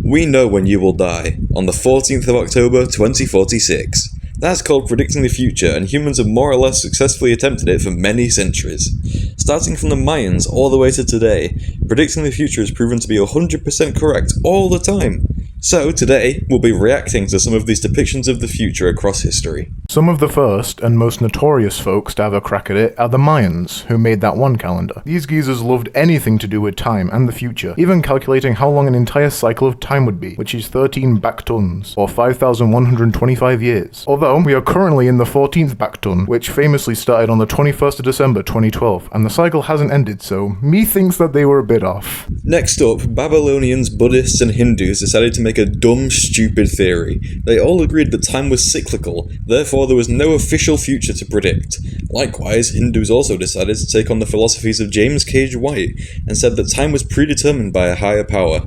We know when you will die, on the 14th of October 2046. That's called predicting the future, and humans have more or less successfully attempted it for many centuries. Starting from the Mayans all the way to today, predicting the future has proven to be 100% correct all the time. So today, we'll be reacting to some of these depictions of the future across history. Some of the first and most notorious folks to have a crack at it are the Mayans, who made that one calendar. These geezers loved anything to do with time and the future, even calculating how long an entire cycle of time would be, which is 13 baktons, or 5,125 years. Although, we are currently in the 14th bakton, which famously started on the 21st of December 2012, and the cycle hasn't ended, so me thinks that they were a bit off. Next up, Babylonians, Buddhists, and Hindus decided to make a dumb, stupid theory. They all agreed that time was cyclical, therefore there was no official future to predict. Likewise, Hindus also decided to take on the philosophies of James Cage White, and said that time was predetermined by a higher power.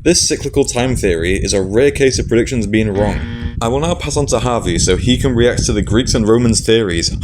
This cyclical time theory is a rare case of predictions being wrong. I will now pass on to Harvey so he can react to the Greeks and Romans' theories.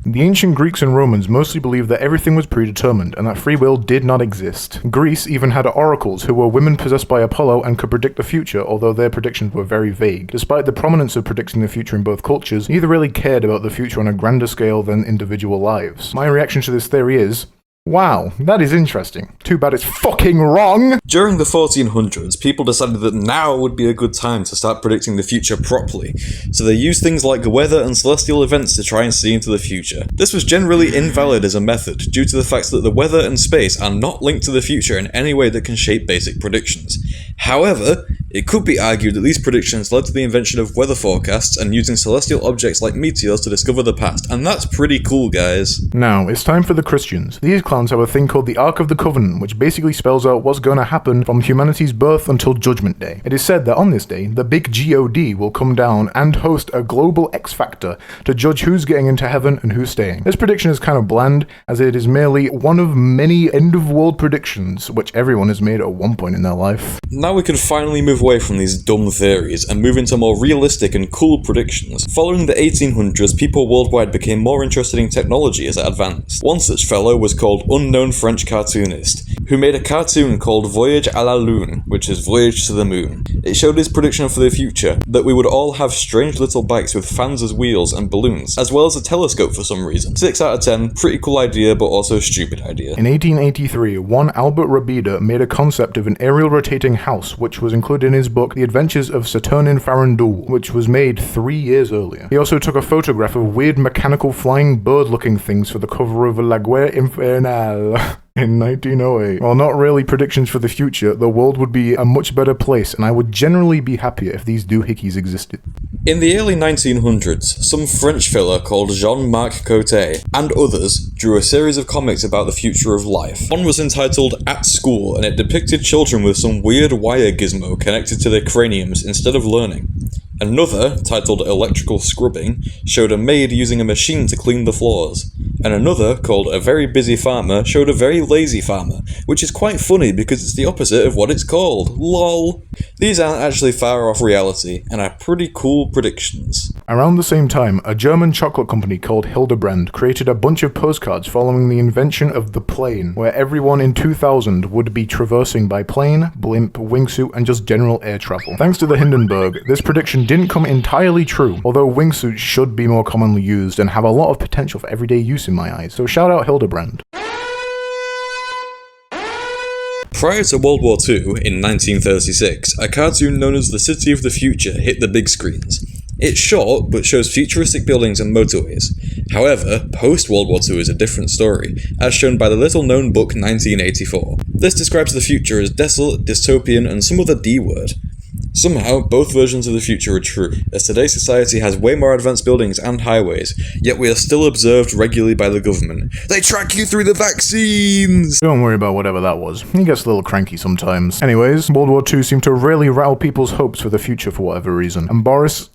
The ancient Greeks and Romans mostly believed that everything was predetermined and that free will did not exist. Greece even had oracles who were women possessed by Apollo and could predict the future, although their predictions were very vague. Despite the prominence of predicting the future in both cultures, neither really cared about the future on a grander scale than individual lives. My reaction to this theory is, wow, that is interesting. Too bad it's fucking wrong! During the 1400s, people decided that now would be a good time to start predicting the future properly, so they used things like weather and celestial events to try and see into the future. This was generally invalid as a method, due to the fact that the weather and space are not linked to the future in any way that can shape basic predictions. However, it could be argued that these predictions led to the invention of weather forecasts and using celestial objects like meteors to discover the past, and that's pretty cool, guys. Now, it's time for the Christians. These clowns have a thing called the Ark of the Covenant, which basically spells out what's going to happen from humanity's birth until Judgment Day. It is said that on this day, the big God will come down and host a global X-Factor to judge who's getting into heaven and who's staying. This prediction is kind of bland, as it is merely one of many end-of-world predictions which everyone has made at one point in their life. Now we can finally move away from these dumb theories and move into more realistic and cool predictions. Following the 1800s, people worldwide became more interested in technology as it advanced. One such fellow was called Unknown French Cartoonist, who made a cartoon called Voyage à la Lune, which is Voyage to the Moon. It showed his prediction for the future, that we would all have strange little bikes with fans as wheels and balloons, as well as a telescope for some reason. 6 out of 10, pretty cool idea, but also stupid idea. In 1883, one Albert Rabida made a concept of an aerial rotating house, which was included in his book The Adventures of Saturnin Farandul, which was made 3 years earlier. He also took a photograph of weird mechanical flying bird-looking things for the cover of La Guerre Infernale in 1908. While not really predictions for the future, the world would be a much better place, and I would generally be happier if these doohickeys existed. In the early 1900s, some French fella called Jean-Marc Coté and others drew a series of comics about the future of life. One was entitled At School, and it depicted children with some weird wire gizmo connected to their craniums instead of learning. Another, titled Electrical Scrubbing, showed a maid using a machine to clean the floors. And another, called A Very Busy Farmer, showed a very lazy farmer, which is quite funny because it's the opposite of what it's called. LOL. These aren't actually far off reality, and are pretty cool predictions. Around the same time, a German chocolate company called Hildebrand created a bunch of postcards following the invention of the plane, where everyone in 2000 would be traversing by plane, blimp, wingsuit, and just general air travel. Thanks to the Hindenburg, this prediction didn't come entirely true, although wingsuits should be more commonly used and have a lot of potential for everyday use in my eyes, so shout out Hildebrand. Prior to World War II, in 1936, a cartoon known as The City of the Future hit the big screens. It's short, but shows futuristic buildings and motorways. However, post-World War II is a different story, as shown by the little-known book 1984. This describes the future as desolate, dystopian, and some other D-word. Somehow, both versions of the future are true, as today's society has way more advanced buildings and highways, yet we are still observed regularly by the government. They track you through the vaccines! Don't worry about whatever that was. He gets a little cranky sometimes. Anyways, World War II seemed to really rattle people's hopes for the future for whatever reason. And Boris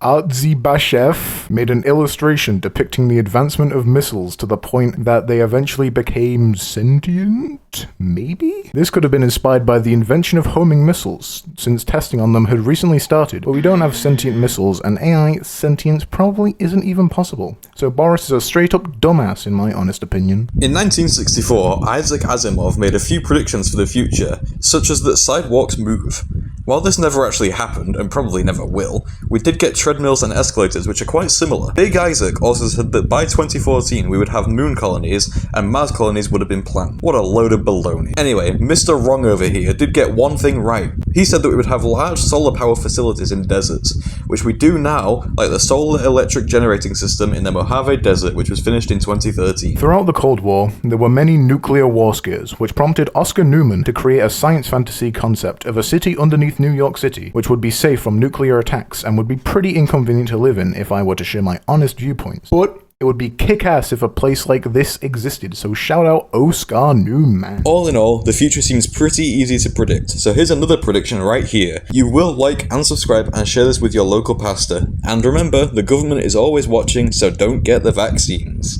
Artzybashev made an illustration depicting the advancement of missiles to the point that they eventually became sentient? Maybe? This could have been inspired by the invention of homing self-destructing missiles, since testing on them had recently started, but we don't have sentient missiles, and AI sentience probably isn't even possible. So Boris is a straight-up dumbass in my honest opinion. In 1964, Isaac Asimov made a few predictions for the future, such as that sidewalks move. While this never actually happened, and probably never will, we did get treadmills and escalators which are quite similar. Big Isaac also said that by 2014 we would have moon colonies, and Mars colonies would have been planned. What a load of baloney. Anyway, Mr. Wrong over here did get one thing right. He said that we would have large solar power facilities in deserts, which we do now, like the solar electric generating system in the Mojave Desert, which was finished in 2013. Throughout the Cold War, there were many nuclear war scares, which prompted Oscar Newman to create a science fantasy concept of a city underneath New York City, which would be safe from nuclear attacks and would be pretty inconvenient to live in if I were to share my honest viewpoints. But it would be kick-ass if a place like this existed, so shout out Oscar Newman. All in all, the future seems pretty easy to predict, so here's another prediction right here. You will like and subscribe and share this with your local pastor. And remember, the government is always watching, so don't get the vaccines.